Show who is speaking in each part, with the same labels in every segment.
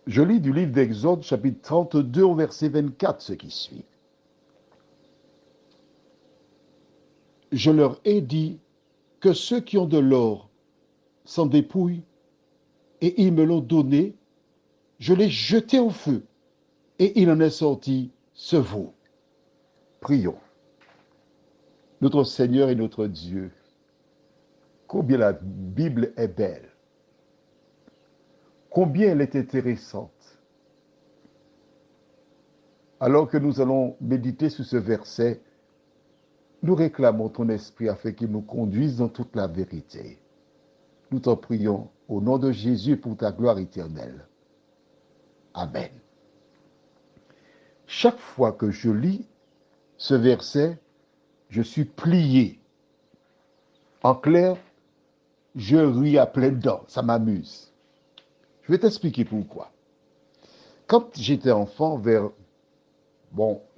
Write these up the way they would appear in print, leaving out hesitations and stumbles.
Speaker 1: Je lis du livre d'Exode, chapitre 32, au verset 24, ce qui suit. Je leur ai dit que ceux qui ont de l'or s'en dépouillent, et ils me l'ont donné. Je l'ai jeté au feu, et il en est sorti ce veau. Prions. Notre Seigneur et notre Dieu, combien la Bible est belle, combien elle est intéressante. Alors que nous allons méditer sur ce verset, nous réclamons ton esprit afin qu'il nous conduise dans toute la vérité. Nous t'en prions au nom de Jésus pour ta gloire éternelle. Amen. Chaque fois que je lis ce verset, je suis plié. En clair, je ris à pleines dents, ça m'amuse. Je vais t'expliquer pourquoi. Quand j'étais enfant,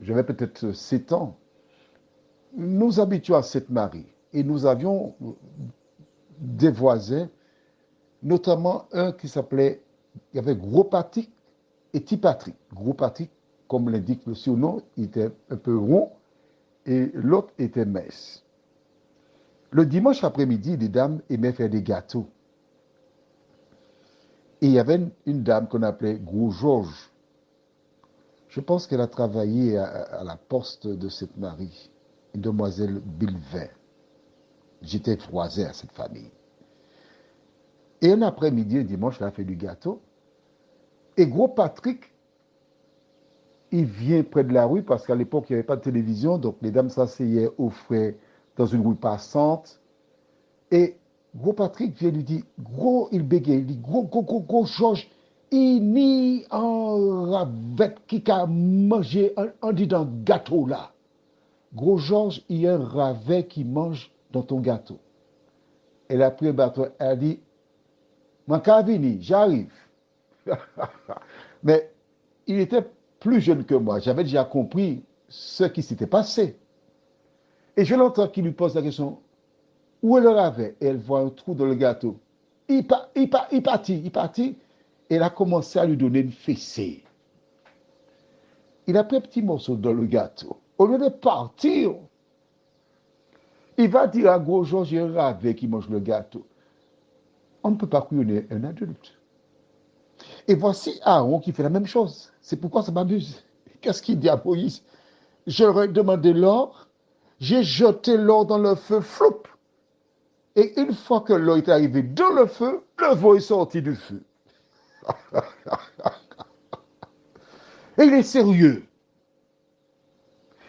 Speaker 1: j'avais peut-être 7 ans, nous habitions à Sainte-Marie et nous avions des voisins, notamment un qui s'appelait, il y avait Gros Patrick et Petit Patrick. Gros Patrick, comme l'indique le surnom, il était un peu rond et l'autre était mince. Le dimanche après-midi, les dames aimaient faire des gâteaux. Et il y avait une dame qu'on appelait Gros Georges. Je pense qu'elle a travaillé à la poste de Sainte-Marie, une demoiselle Bilvin. J'étais voisin à cette famille. Et un après-midi, un dimanche, elle a fait du gâteau. Et Gros Patrick, il vient près de la rue parce qu'à l'époque, il n'y avait pas de télévision. Donc, les dames s'asseyaient au frais dans une rue passante. Et Gros Patrick vient lui dire, gros, il bégaye, il dit, gros, Georges, il n'y a un ravet qui a mangé un dit dans le gâteau là. Gros Georges, il y a un ravet qui mange dans ton gâteau. Elle a pris un bâton, elle a dit, mon cavini, j'arrive. Mais il était plus jeune que moi. J'avais déjà compris ce qui s'était passé. Et je l'entends qui lui pose la question, où elle le ravet? Et elle voit un trou dans le gâteau. Il partit. Et elle a commencé à lui donner une fessée. Il a pris un petit morceau dans le gâteau. Au lieu de partir, il va dire à Gros Georges, il y a un ravet qui mange le gâteau. On ne peut pas couillonner un adulte. Et voici Aaron qui fait la même chose. C'est pourquoi ça m'amuse. Qu'est-ce qu'il dit à Moïse? J'aurais demandé l'or, j'ai jeté l'or dans le feu, floup. Et une fois que l'or est arrivé dans le feu, le veau est sorti du feu. Et il est sérieux.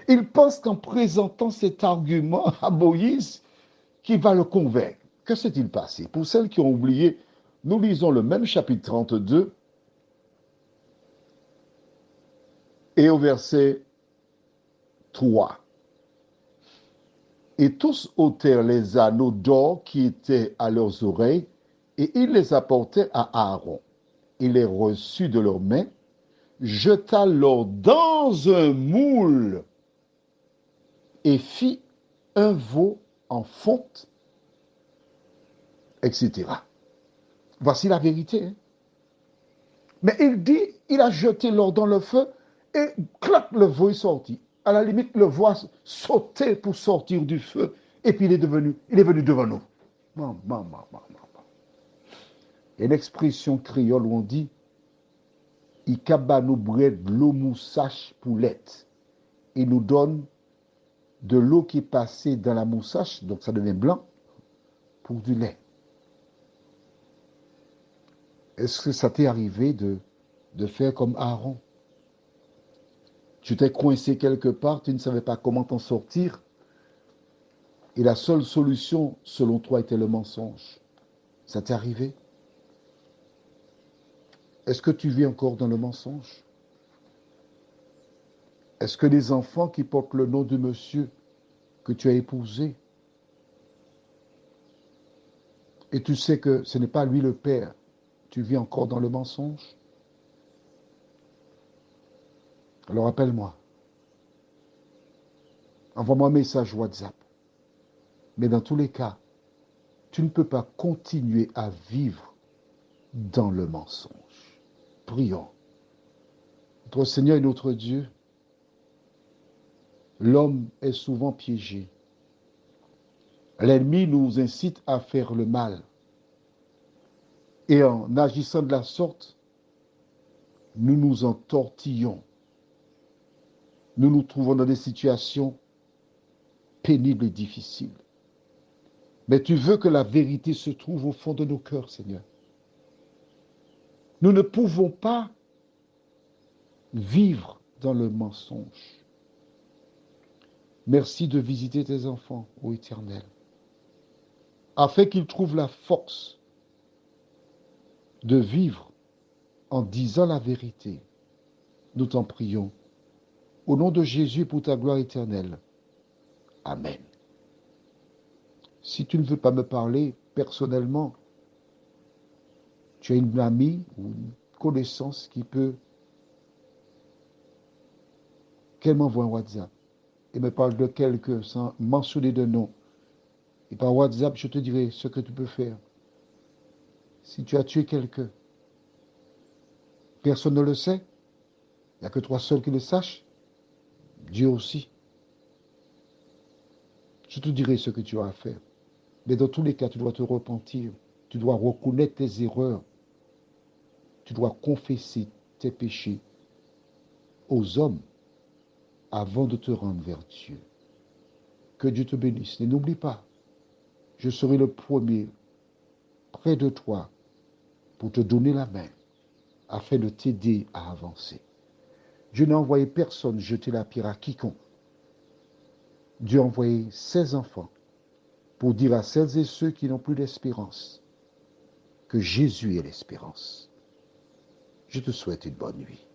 Speaker 1: Il pense qu'en présentant cet argument à Moïse, qu'il va le convaincre. Que s'est-il passé? Pour celles qui ont oublié, nous lisons le même chapitre 32 et au verset 3. Et tous ôtèrent les anneaux d'or qui étaient à leurs oreilles, et ils les apportèrent à Aaron. Il les reçut de leurs mains, jeta l'or dans un moule et fit un veau en fonte, etc. Voici la vérité. Hein? Mais il dit, il a jeté l'or dans le feu et clac, le veau est sorti. À la limite, le veau a sauté pour sortir du feu et puis il est venu devant nous. Il y a une expression créole où on dit il kaba nous brède l'eau moussage poulette. Il nous donne de l'eau qui est passée dans la moussage, donc ça devient blanc, pour du lait. Est-ce que ça t'est arrivé de faire comme Aaron? Tu t'es coincé quelque part, tu ne savais pas comment t'en sortir, et la seule solution, selon toi, était le mensonge. Ça t'est arrivé? Est-ce que tu vis encore dans le mensonge? Est-ce que les enfants qui portent le nom du monsieur que tu as épousé, et tu sais que ce n'est pas lui le père, tu vis encore dans le mensonge? Alors appelle-moi. Envoie-moi un message WhatsApp. Mais dans tous les cas, tu ne peux pas continuer à vivre dans le mensonge. Prions. Notre Seigneur et notre Dieu, l'homme est souvent piégé. L'ennemi nous incite à faire le mal. Et en agissant de la sorte, nous nous entortillons. Nous nous trouvons dans des situations pénibles et difficiles. Mais tu veux que la vérité se trouve au fond de nos cœurs, Seigneur. Nous ne pouvons pas vivre dans le mensonge. Merci de visiter tes enfants, ô Éternel, afin qu'ils trouvent la force de vivre en disant la vérité. Nous t'en prions. Au nom de Jésus, pour ta gloire éternelle. Amen. Si tu ne veux pas me parler personnellement, tu as une amie ou une connaissance qu'elle m'envoie un WhatsApp et me parle de quelqu'un sans mentionner de nom. Et par WhatsApp, je te dirai ce que tu peux faire. Si tu as tué quelqu'un, personne ne le sait. Il n'y a que toi seul qui le sache. Dieu aussi. Je te dirai ce que tu as à faire. Mais dans tous les cas, tu dois te repentir. Tu dois reconnaître tes erreurs. Tu dois confesser tes péchés aux hommes avant de te rendre vers Dieu. Que Dieu te bénisse. Et n'oublie pas, je serai le premier près de toi pour te donner la main afin de t'aider à avancer. Dieu n'a envoyé personne jeter la pierre à quiconque. Dieu a envoyé ses enfants pour dire à celles et ceux qui n'ont plus d'espérance que Jésus est l'espérance. Je te souhaite une bonne nuit.